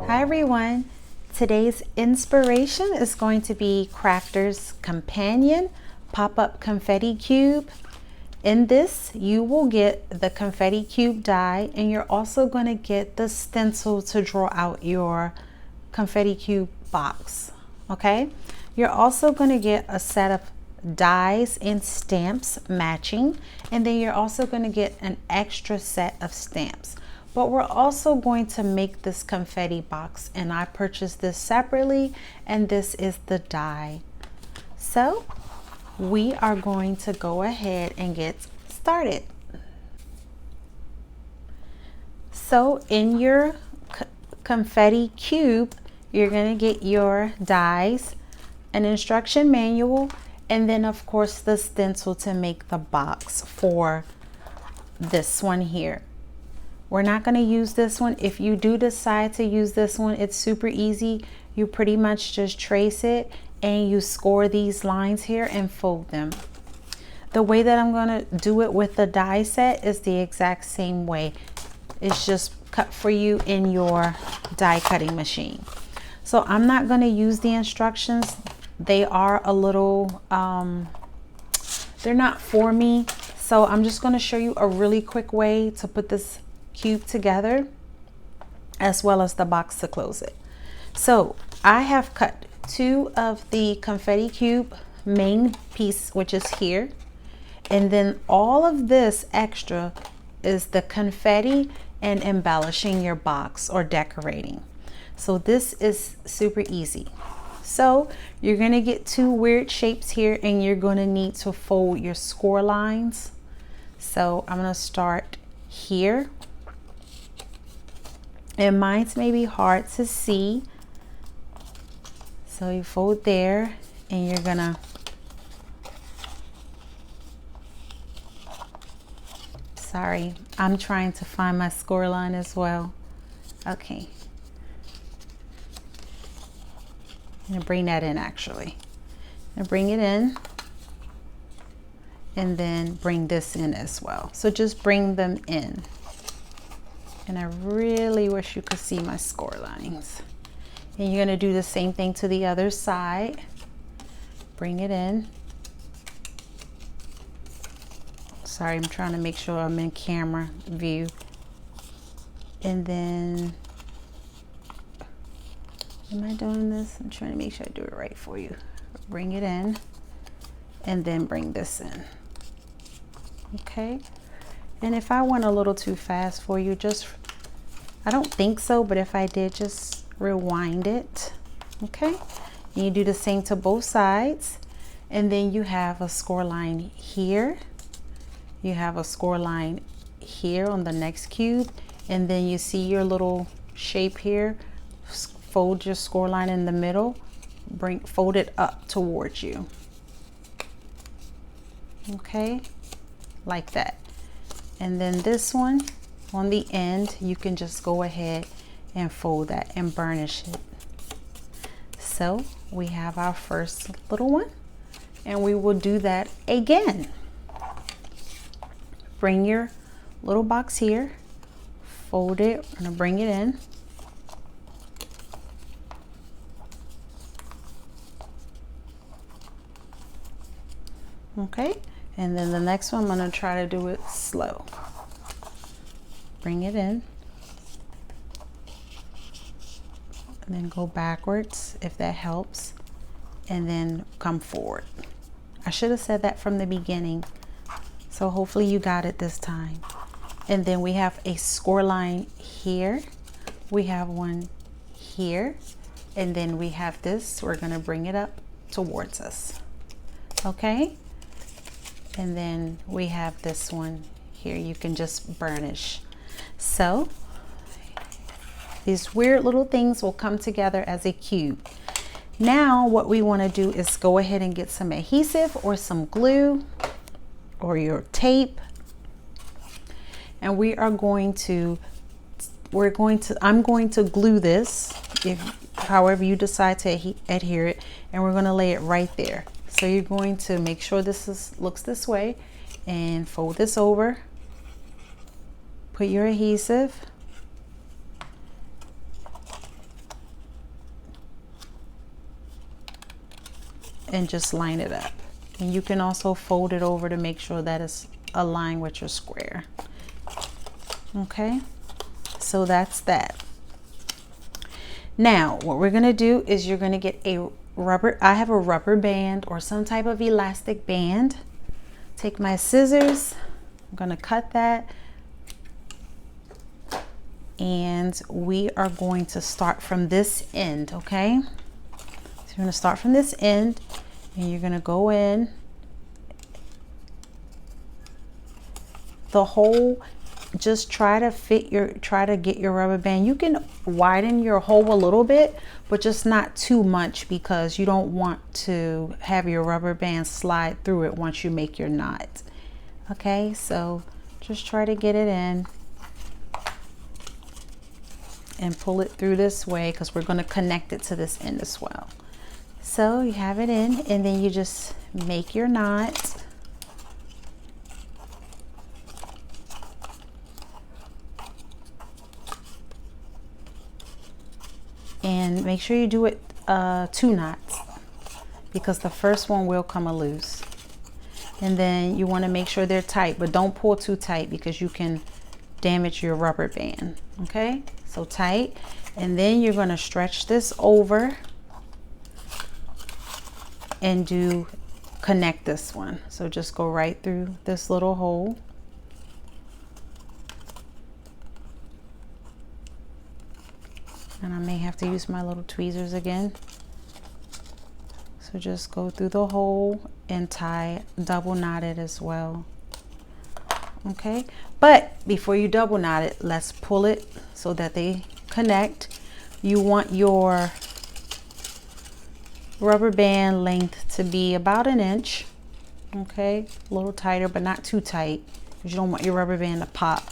Hi everyone, today's inspiration is going to be Crafter's Companion pop-up confetti cube. In this you will get the confetti cube die, and you're also going to get the stencil to draw out your confetti cube box. Okay, you're also going to get a set of dies and stamps matching, and then you're also going to get an extra set of stamps. But we're also going to make this confetti box, and I purchased this separately, and this is the die. So we are going to go ahead and get started. So in your confetti cube, you're going to get your dies, an instruction manual, and then of course the stencil to make the box for this one here. We're not going to use this one. If you do decide to use this one, it's super easy. You pretty much just trace it and you score these lines here and fold them. The way that I'm going to do it with the die set is the exact same way. It's just cut for you in your die cutting machine. So I'm not going to use the instructions. They are a little, they're not for me. So I'm just going to show you a really quick way to put this cube together, as well as the box to close it. So I have cut two of the confetti cube main piece, which is here, and then all of this extra is the confetti and embellishing your box or decorating. So this is super easy. So you're going to get two weird shapes here, and you're going to need to fold your score lines. So I'm going to start here. And mine's maybe hard to see. So you fold there, and you're gonna, sorry, I'm trying to find my score line as well. Okay. I'm gonna bring that in actually. I'm gonna bring it in, and then bring this in as well. So just bring them in. And I really wish you could see my score lines. And you're going to do the same thing to the other side. Bring it in. Sorry, I'm trying to make sure I'm in camera view. And then, am I doing this? I'm trying to make sure I do it right for you. Bring it in, and then bring this in. Okay. And if I went a little too fast for you, just, I don't think so, but if I did, just rewind it. Okay. And you do the same to both sides. And then you have a score line here. You have a score line here on the next cube. And then you see your little shape here. Fold your score line in the middle. Fold it up towards you. Okay. Like that. And then this one on the end, you can just go ahead and fold that and burnish it. So we have our first little one, and we will do that again. Bring your little box here, fold it, I'm gonna bring it in. Okay. And then the next one, I'm going to try to do it slow. Bring it in. And then go backwards if that helps. And then come forward. I should have said that from the beginning. So hopefully you got it this time. And then we have a score line here. We have one here. And then we have this. We're going to bring it up towards us. Okay. And then we have this one here. You can just burnish. So these weird little things will come together as a cube. Now what we want to do is go ahead and get some adhesive or some glue or your tape. And I'm going to glue this, however you decide to adhere it, and we're going to lay it right there. So you're going to make sure this looks this way, and fold this over, put your adhesive, and just line it up. And you can also fold it over to make sure that it's aligned with your square. Okay, so that's that. Now what we're gonna do is you're gonna get a rubber, I have a rubber band or some type of elastic band. Take my scissors, I'm gonna cut that, and we are going to start from this end, okay? So you're gonna start from this end and you're gonna go in the hole. Just try to get your rubber band. You can widen your hole a little bit, but just not too much, because you don't want to have your rubber band slide through it once you make your knot. Okay, so just try to get it in and pull it through this way, because we're going to connect it to this end as well. So you have it in, and then you just make your knot. And make sure you do it 2 knots, because the first one will come loose. And then you want to make sure they're tight, but don't pull too tight because you can damage your rubber band. Okay, so tight. And then you're going to stretch this over and connect this one. So just go right through this little hole. And I may have to use my little tweezers again. So just go through the hole and tie, double knot it as well. Okay, but before you double knot it, let's pull it so that they connect. You want your rubber band length to be about 1 inch. Okay, a little tighter, but not too tight, because you don't want your rubber band to pop.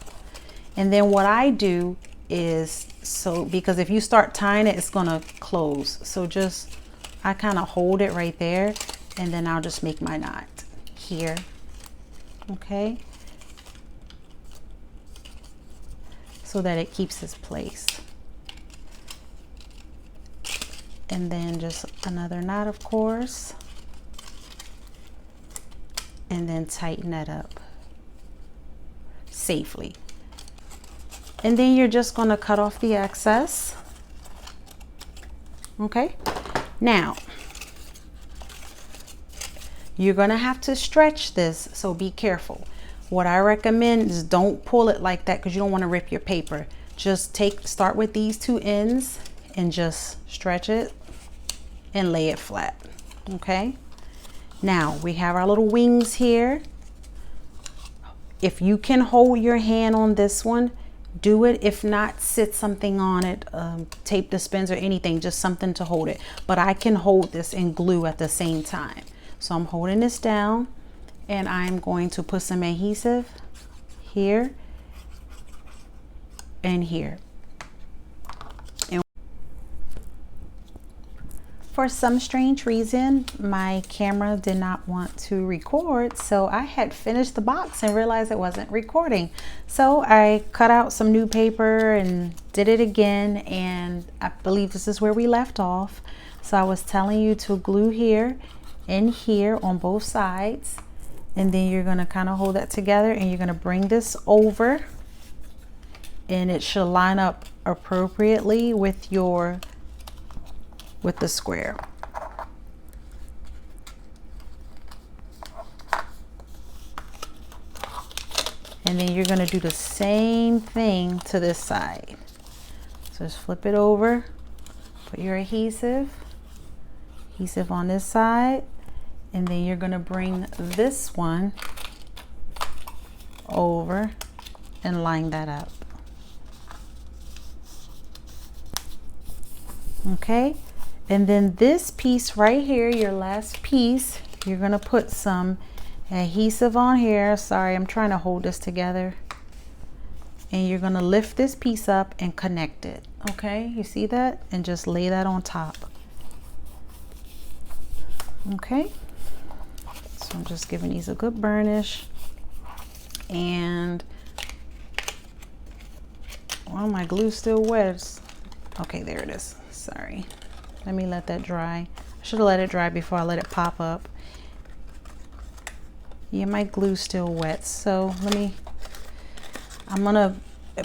And then what I do is, because if you start tying it, it's gonna close. So just, I kind of hold it right there, and then I'll just make my knot here. Okay, so that it keeps its place. And then just another knot, of course, and then tighten that up safely. And then you're just going to cut off the excess. Okay, now you're going to have to stretch this, so be careful. What I recommend is don't pull it like that, because you don't want to rip your paper. Just start with these 2 ends and just stretch it and lay it flat. Okay, now we have our little wings here. If you can hold your hand on this one, do it. If not, sit something on it, tape dispens or anything, just something to hold it. But I can hold this and glue at the same time. So I'm holding this down, and I'm going to put some adhesive here and here. And for some strange reason, my camera did not want to record, so I had finished the box and realized it wasn't recording. So I cut out some new paper and did it again, and I believe this is where we left off. So I was telling you to glue here and here on both sides, and then you're going to kind of hold that together, and you're going to bring this over, and it should line up appropriately with the square. And then you're going to do the same thing to this side. So just flip it over, put your adhesive on this side, and then you're going to bring this one over and line that up. Okay, and then this piece right here, your last piece, you're going to put some adhesive on here. Sorry, I'm trying to hold this together. And you're going to lift this piece up and connect it. Okay, you see that? And just lay that on top. Okay, so I'm just giving these a good burnish. And well, my glue's still wet. Okay, there it is. Sorry, let me let that dry. I Should have let it dry before I let it pop up. Yeah, my glue's still wet, so I'm gonna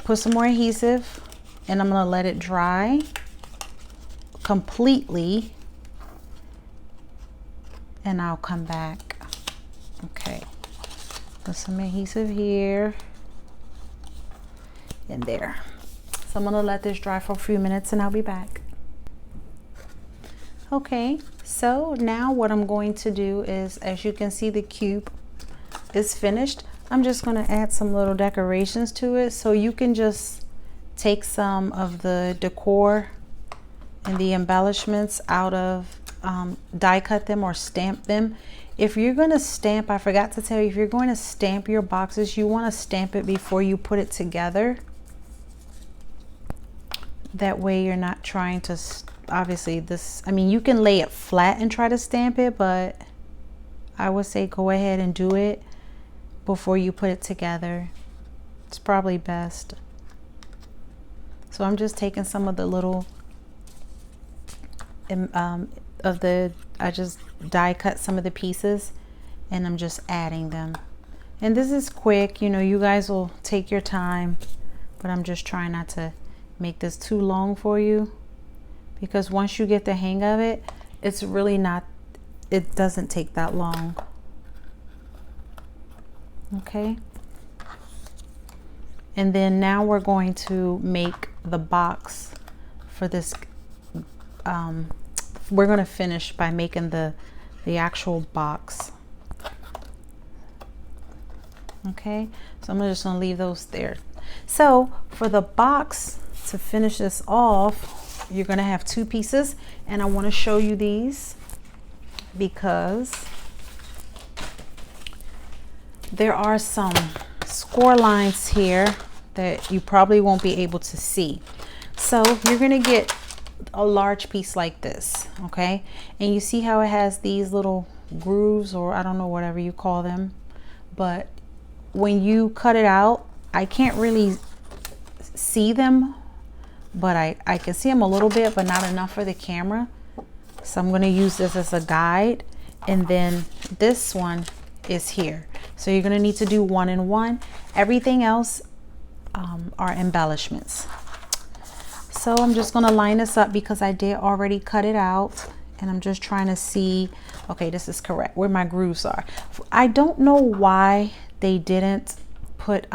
put some more adhesive and I'm gonna let it dry completely and I'll come back. Okay, put some adhesive here and there. So I'm gonna let this dry for a few minutes and I'll be back. Okay, so now what I'm going to do is, as you can see, the cube is finished. I'm just going to add some little decorations to it, so you can just take some of the decor and the embellishments out of, die cut them or stamp them. If you're going to stamp, I forgot to tell you, if you're going to stamp your boxes, you want to stamp it before you put it together. That way you're not trying to, obviously this, I mean, you can lay it flat and try to stamp it, but I would say go ahead and do it before you put it together. It's probably best. So I'm just taking some of the little I just die cut some of the pieces and I'm just adding them. And this is quick, you know, you guys will take your time, but I'm just trying not to make this too long for you, because once you get the hang of it, it's really not, it doesn't take that long. Okay, and then now we're going to make the box for this. We're going to finish by making the actual box. Okay, so I'm just going to leave those there. So for the box, to finish this off, you're going to have two pieces, and I want to show you these because there are some score lines here that you probably won't be able to see. So you're going to get a large piece like this, okay, and you see how it has these little grooves, or I don't know, whatever you call them, but when you cut it out, I can't really see them, but I can see them a little bit, but not enough for the camera. So I'm going to use this as a guide, and then this one is here. So you're going to need to do 1 and 1. Everything else are embellishments. So I'm just going to line this up because I did already cut it out, and I'm just trying to see, okay, this is correct, where my grooves are. I don't know why they didn't put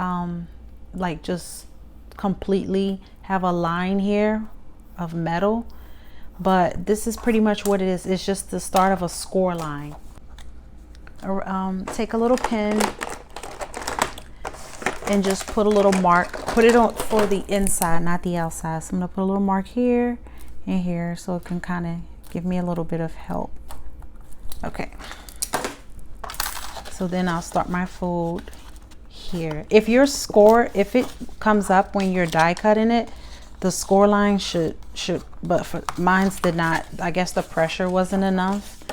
like just completely have a line here of metal, but this is pretty much what it is. It's just the start of a score line. Take a little pen and just put a little mark, put it on for the inside, not the outside. So I'm gonna put a little mark here and here so it can kind of give me a little bit of help. Okay, so then I'll start my fold here. If your score, if it comes up when you're die cutting it, the score line should, but for mine's did not. I guess the pressure wasn't enough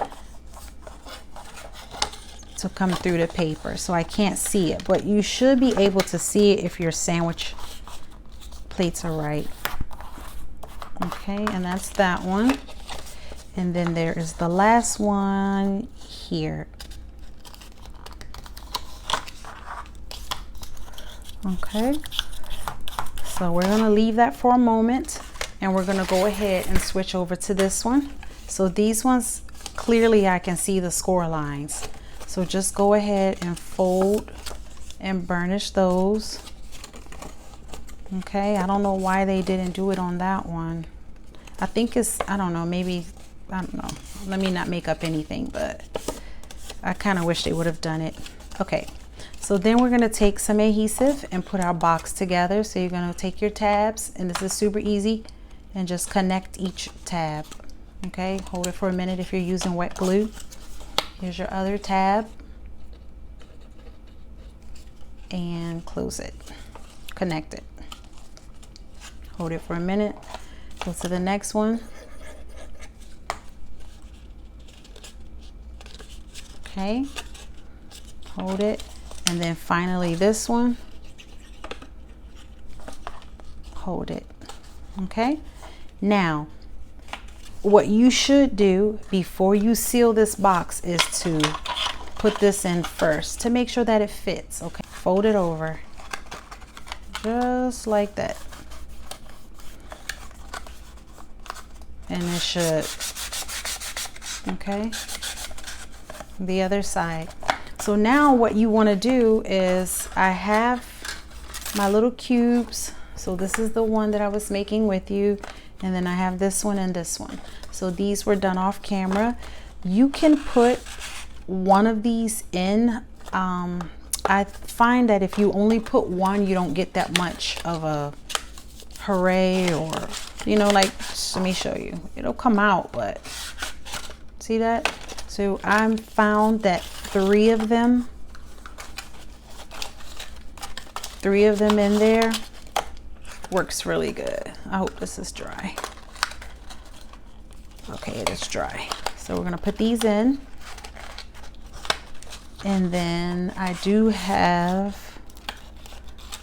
to come through the paper, so I can't see it, but you should be able to see it if your sandwich plates are right. Okay, and that's that one, and then there is the last one here. Okay, so we're going to leave that for a moment, and we're going to go ahead and switch over to this one. So these ones, clearly I can see the score lines. So just go ahead and fold and burnish those. Okay, I don't know why they didn't do it on that one. I think it's, I don't know, maybe, I don't know. Let me not make up anything, but I kind of wish they would have done it. Okay, so then we're going to take some adhesive and put our box together. So you're going to take your tabs, and this is super easy, and just connect each tab. Okay, hold it for a minute if you're using wet glue. Here's your other tab, and close it, connect it, hold it for a minute, go to the next one, okay, hold it, and then finally this one, hold it. Okay, now what you should do before you seal this box is to put this in first to make sure that it fits. Okay, fold it over just like that, and it should. Okay, the other side. So now what you want to do is, I have my little cubes. So this is the one that I was making with you, and then I have this one and this one. So these were done off camera. You can put one of these in. I find that if you only put one, you don't get that much of a hooray, or you know, like, let me show you. It'll come out, but see that? So I found that three of them in there works really good. I hope this is dry. Okay, it is dry. So we're gonna put these in. And then I do have,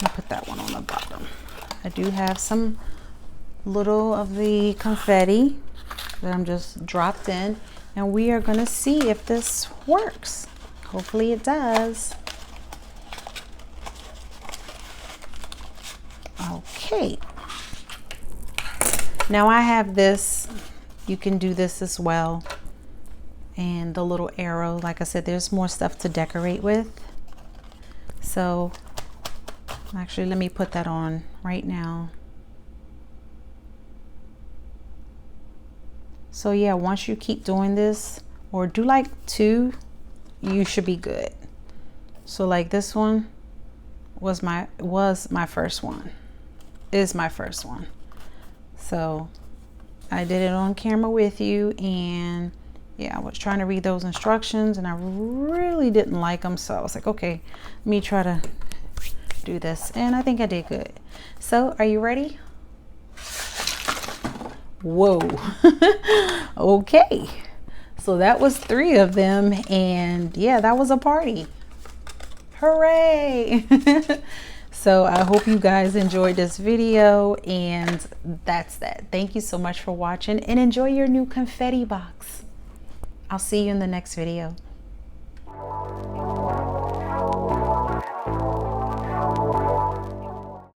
I'll put that one on the bottom. I do have some little of the confetti that I'm just dropped in, and we are gonna see if this works. Hopefully it does. Okay. Now I have this, you can do this as well. And the little arrow, like I said, there's more stuff to decorate with. So actually, let me put that on right now. So yeah, once you keep doing this, or do like 2, you should be good. So like this one was my first one, is my first one. So I did it on camera with you, and yeah, I was trying to read those instructions and I really didn't like them. So I was like, okay, let me try to do this. And I think I did good. So are you ready? Whoa. Okay. So that was 3 of them. And yeah, that was a party. Hooray. So I hope you guys enjoyed this video, and that's that. Thank you so much for watching, and enjoy your new confetti box. I'll see you in the next video.